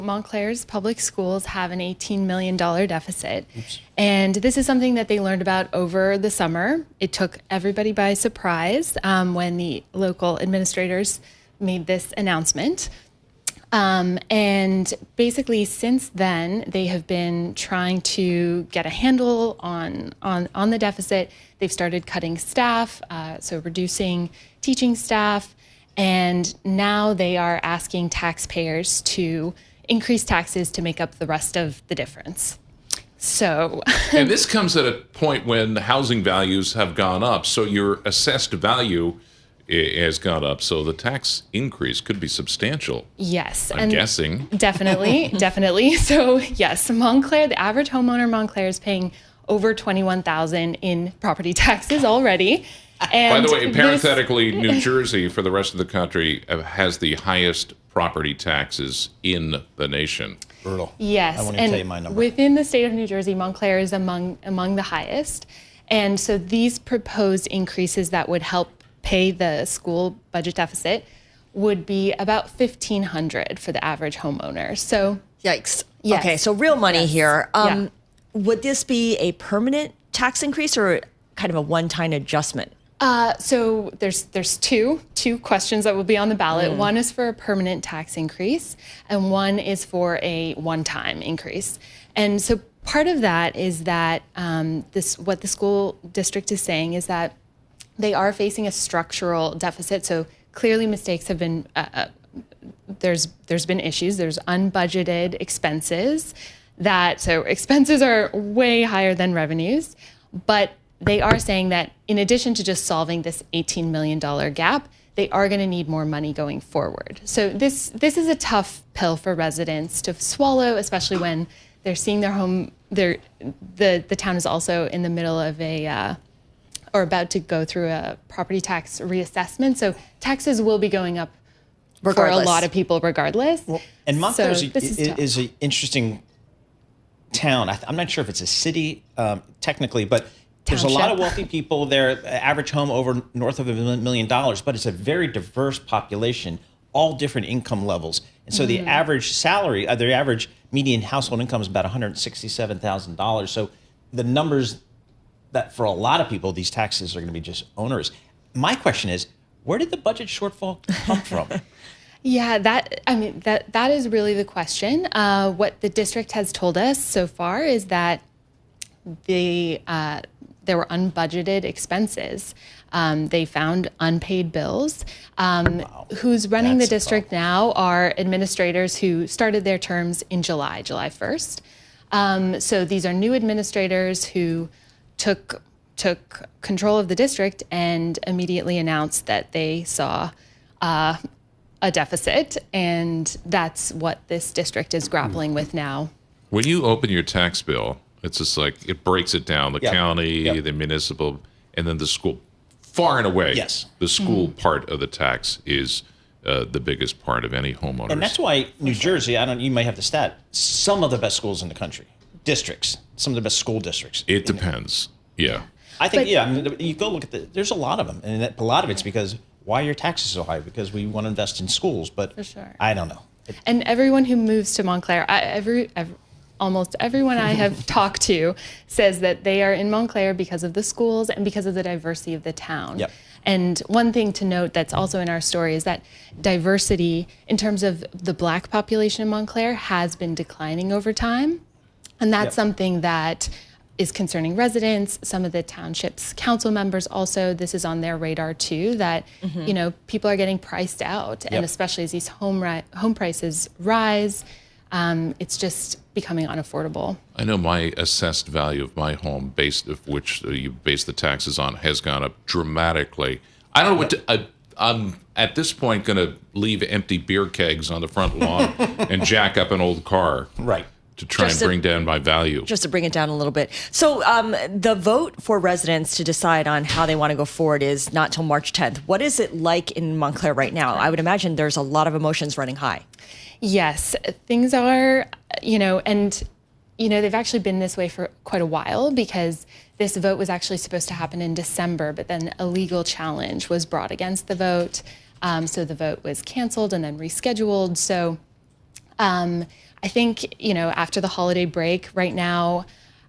Montclair's public schools have an $18 million deficit. Oops. And this is something that they learned about over the summer. It took everybody by surprise when the local administrators made this announcement. And basically, since then, they have been trying to get a handle on the deficit. They've started cutting staff, so reducing teaching staff. And now they are asking taxpayers to increase taxes to make up the rest of the difference. So, and this comes at a point when housing values have gone up, so your assessed value has gone up, so the tax increase could be substantial. Yes. I'm guessing. Definitely. So yes, Montclair, the average homeowner in Montclair is paying over $21,000 in property taxes already. And by the way, parenthetically, New Jersey, for the rest of the country, has the highest property taxes in the nation. Brutal. Yes. I won't even tell you my number. Within the state of New Jersey, Montclair is among the highest. And so these proposed increases that would help pay the school budget deficit would be about $1,500 for the average homeowner. So yikes. Yes. Okay, so real money here. Yeah. Would this be a permanent tax increase or kind of a one-time adjustment? So there's two questions that will be on the ballot. One is for a permanent tax increase, and one is for a one-time increase. And so part of that is that what the school district is saying is that they are facing a structural deficit. So clearly mistakes have been, there's been issues. There's unbudgeted expenses so expenses are way higher than revenues, but they are saying that in addition to just solving this $18 million gap, they are going to need more money going forward. So this is a tough pill for residents to swallow, especially when they're seeing their home. The town is also in the middle of or about to go through a property tax reassessment. So taxes will be going up regardless for a lot of people regardless. Well, and Montclair so is an interesting town. I'm not sure if it's a city technically, but there's a lot of wealthy people there, average home over north of $1 million, but it's a very diverse population, all different income levels. And so the average salary, the average median household income is about $167,000. So the numbers that for a lot of people, these taxes are going to be just onerous. My question is, where did the budget shortfall come from? Yeah, that is really the question. What the district has told us so far is that there were unbudgeted expenses. They found unpaid bills. Wow. Who's running the district now are administrators who started their terms in July 1st. So these are new administrators who took control of the district and immediately announced that they saw a deficit, and that's what this district is grappling with now. When you open your tax bill, it's just like it breaks it down, the county, the municipal, and then the school. Far and away, the school part of the tax is the biggest part of any homeowner. And that's why New Jersey, you might have the stat, some of the best schools in the country, districts, some of the best school districts. It depends, yeah. I think, you go look at there's a lot of them. And a lot of it's because, why are your taxes so high? Because we want to invest in schools, but for sure. I don't know. And everyone who moves to Montclair, almost everyone I have talked to says that they are in Montclair because of the schools and because of the diversity of the town. Yep. And one thing to note that's also in our story is that diversity in terms of the Black population in Montclair has been declining over time. And that's something that is concerning residents. Some of the township's council members also, this is on their radar too, that people are getting priced out. And especially as these home prices rise, it's just becoming unaffordable. I know my assessed value of my home, based of which you base the taxes on, has gone up dramatically. I don't know what I'm at this point going to leave empty beer kegs on the front lawn and jack up an old car. Right. To try and bring down my value. Just to bring it down a little bit. So the vote for residents to decide on how they want to go forward is not till March 10th. What is it like in Montclair right now? I would imagine there's a lot of emotions running high. Yes, things are, they've actually been this way for quite a while because this vote was actually supposed to happen in December, but then a legal challenge was brought against the vote. So the vote was canceled and then rescheduled. So I think, after the holiday break right now,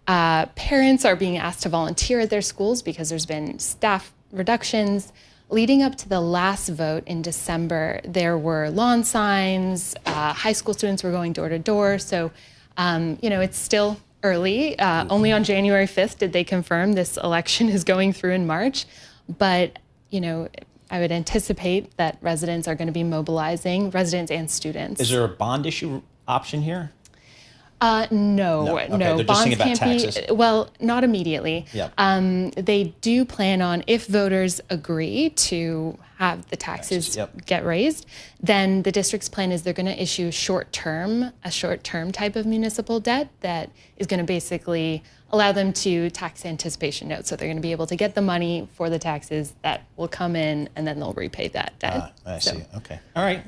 parents are being asked to volunteer at their schools because there's been staff reductions. Leading up to the last vote in December, there were lawn signs, high school students were going door to door. So, it's still early. Only on January 5th did they confirm this election is going through in March. But, I would anticipate that residents are going to be mobilizing, residents and students. Is there a bond issue option here? No. Okay. They're just Bonds thinking about can't taxes. well, not immediately. Yep. They do plan on, if voters agree to have the taxes Yep. get raised, then the district's plan is they're going to issue a short-term type of municipal debt that is going to basically allow them to tax anticipation notes. So they're going to be able to get the money for the taxes that will come in, and then they'll repay that debt. I see. Okay. All right.